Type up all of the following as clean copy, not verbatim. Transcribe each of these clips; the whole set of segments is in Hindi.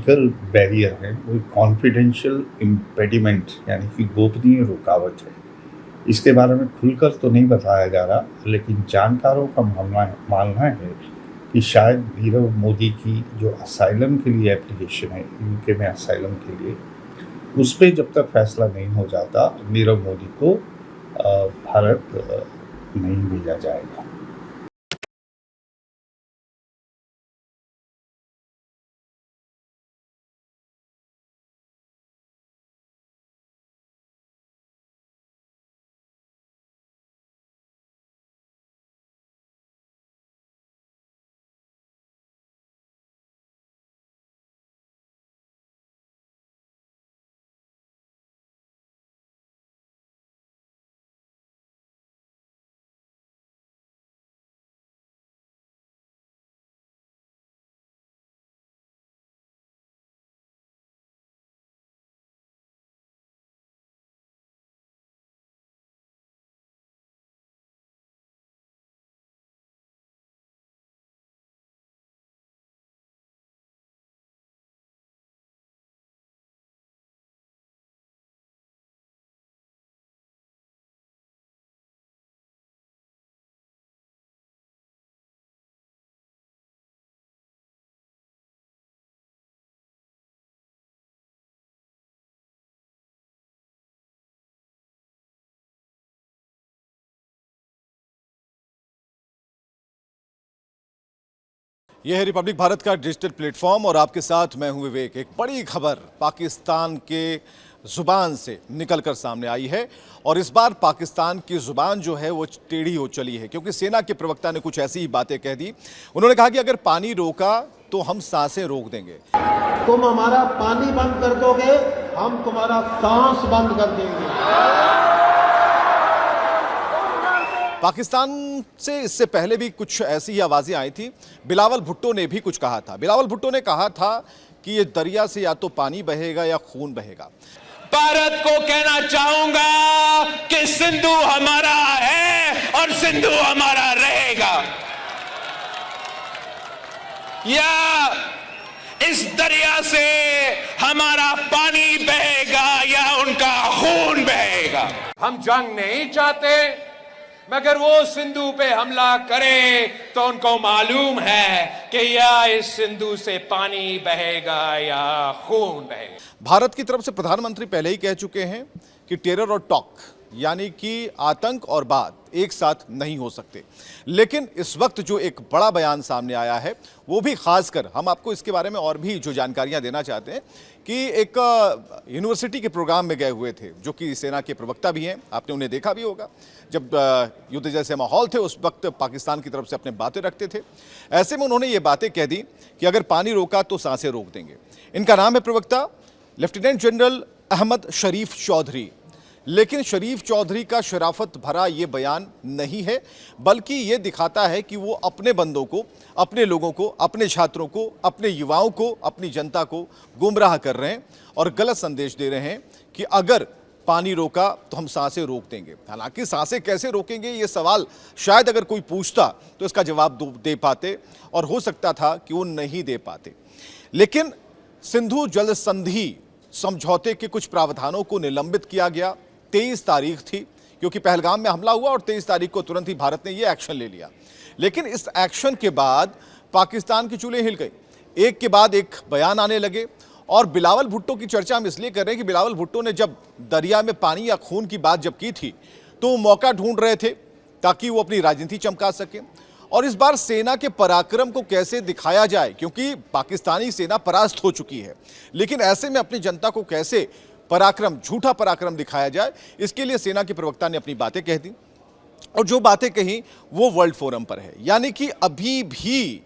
लीगल बैरियर है, वो कॉन्फिडेंशियल इम्पेडिमेंट यानी कि गोपनीय रुकावट है। इसके बारे में खुलकर तो नहीं बताया जा रहा, लेकिन जानकारों का मानना है कि शायद नीरव मोदी की जो असाइलम के लिए एप्लीकेशन है, यूके में असाइलम के लिए, उस पर जब तक फैसला नहीं हो जाता नीरव मोदी को भारत नहीं भेजा जाएगा। यह है रिपब्लिक भारत का डिजिटल प्लेटफॉर्म और आपके साथ मैं हूं विवेक। एक बड़ी खबर पाकिस्तान के जुबान से निकलकर सामने आई है और इस बार पाकिस्तान की जुबान जो है वो टेढ़ी हो चली है, क्योंकि सेना के प्रवक्ता ने कुछ ऐसी ही बातें कह दी। उन्होंने कहा कि अगर पानी रोका तो हम सांसें रोक देंगे। तुम हमारा पानी बंद कर दोगे, हम तुम्हारा सांस बंद कर देंगे। पाकिस्तान से इससे पहले भी कुछ ऐसी ही आवाजें आई थी। बिलावल भुट्टो ने भी कुछ कहा था। बिलावल भुट्टो ने कहा था कि ये दरिया से या तो पानी बहेगा या खून बहेगा। भारत को कहना चाहूंगा कि सिंधु हमारा है और सिंधु हमारा रहेगा। या इस दरिया से हमारा पानी बहेगा या उनका खून बहेगा। हम जंग नहीं चाहते, मगर वो सिंधु पे हमला करे तो उनको मालूम है कि या इस सिंधु से पानी बहेगा या खून बहेगा। भारत की तरफ से प्रधानमंत्री पहले ही कह चुके हैं कि टेरर और टॉक यानी कि आतंक और बात एक साथ नहीं हो सकते। लेकिन इस वक्त जो एक बड़ा बयान सामने आया है, वो भी खासकर हम आपको इसके बारे में और भी जो जानकारियां देना चाहते हैं कि एक यूनिवर्सिटी के प्रोग्राम में गए हुए थे, जो कि सेना के प्रवक्ता भी हैं, आपने उन्हें देखा भी होगा। जब युद्ध जैसे माहौल थे उस वक्त पाकिस्तान की तरफ से अपने बातें रखते थे। ऐसे में उन्होंने ये बातें कह दी कि अगर पानी रोका तो सांसें रोक देंगे। इनका नाम है प्रवक्ता लेफ्टिनेंट जनरल अहमद शरीफ चौधरी। लेकिन शरीफ चौधरी का शराफत भरा ये बयान नहीं है, बल्कि ये दिखाता है कि वो अपने बंदों को, अपने लोगों को, अपने छात्रों को, अपने युवाओं को, अपनी जनता को गुमराह कर रहे हैं और गलत संदेश दे रहे हैं कि अगर पानी रोका तो हम सांसें रोक देंगे। हालांकि सांसें कैसे रोकेंगे ये सवाल शायद अगर कोई पूछता तो इसका जवाब दे पाते और हो सकता था कि वो नहीं दे पाते। लेकिन सिंधु जल संधि समझौते के कुछ प्रावधानों को निलंबित किया गया। 23 तारीख थी, क्योंकि पहलगाम में हमला हुआ और 23 तारीख को तुरंत ही भारत ने यह एक्शन ले लिया। लेकिन इस एक्शन के बाद पाकिस्तान की चूल्हे हिल गई, एक के बाद एक बयान आने लगे। और बिलावल भुट्टो की चर्चा हम इसलिए कर रहे हैं कि बिलावल भुट्टो ने जब दरिया में पानी या खून की बात जब की थी तो वो मौका ढूंढ रहे थे ताकि वो अपनी राजनीति चमका सके। और इस बार सेना के पराक्रम को कैसे दिखाया जाए, क्योंकि पाकिस्तानी सेना परास्त हो चुकी है, लेकिन ऐसे में अपनी जनता को कैसे पराक्रम, झूठा पराक्रम दिखाया जाए, इसके लिए सेना के प्रवक्ता ने अपनी बातें कह दी। और जो बातें कही वो वर्ल्ड फोरम पर है, यानी कि अभी भी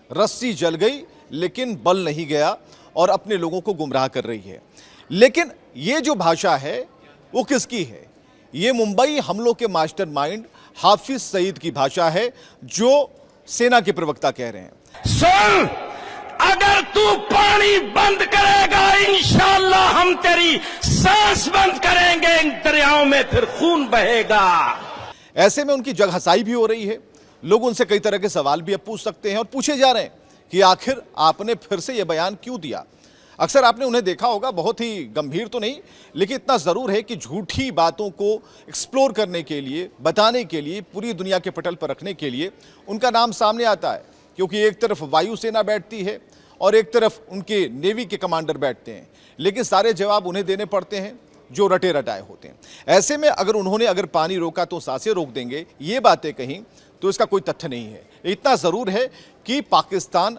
रस्सी जल गई लेकिन बल नहीं गया और अपने लोगों को गुमराह कर रही है। लेकिन ये जो भाषा है वो किसकी है? ये मुंबई हमलों के मास्टरमाइंड हाफिज सईद की भाषा है, जो सेना के प्रवक्ता कह रहे हैं। सुन, अगर तू पानी बंद करेगा इंशाअल्लाह हम तेरी सांस बंद करेंगे, इन दरियाओं में फिर खून बहेगा। ऐसे में उनकी जग हसाई भी हो रही है। लोग उनसे कई तरह के सवाल भी अब पूछ सकते हैं और पूछे जा रहे हैं कि आखिर आपने फिर से यह बयान क्यों दिया। अक्सर आपने उन्हें देखा होगा, बहुत ही गंभीर तो नहीं, लेकिन इतना ज़रूर है कि झूठी बातों को एक्सप्लोर करने के लिए, बताने के लिए, पूरी दुनिया के पटल पर रखने के लिए उनका नाम सामने आता है। क्योंकि एक तरफ वायुसेना बैठती है और एक तरफ उनके नेवी के कमांडर बैठते हैं, लेकिन सारे जवाब उन्हें देने पड़ते हैं जो रटे रटाए होते हैं। ऐसे में अगर पानी रोका तो सांसें रोक देंगे, ये बातें कहीं तो इसका कोई तथ्य नहीं है। इतना ज़रूर है कि पाकिस्तान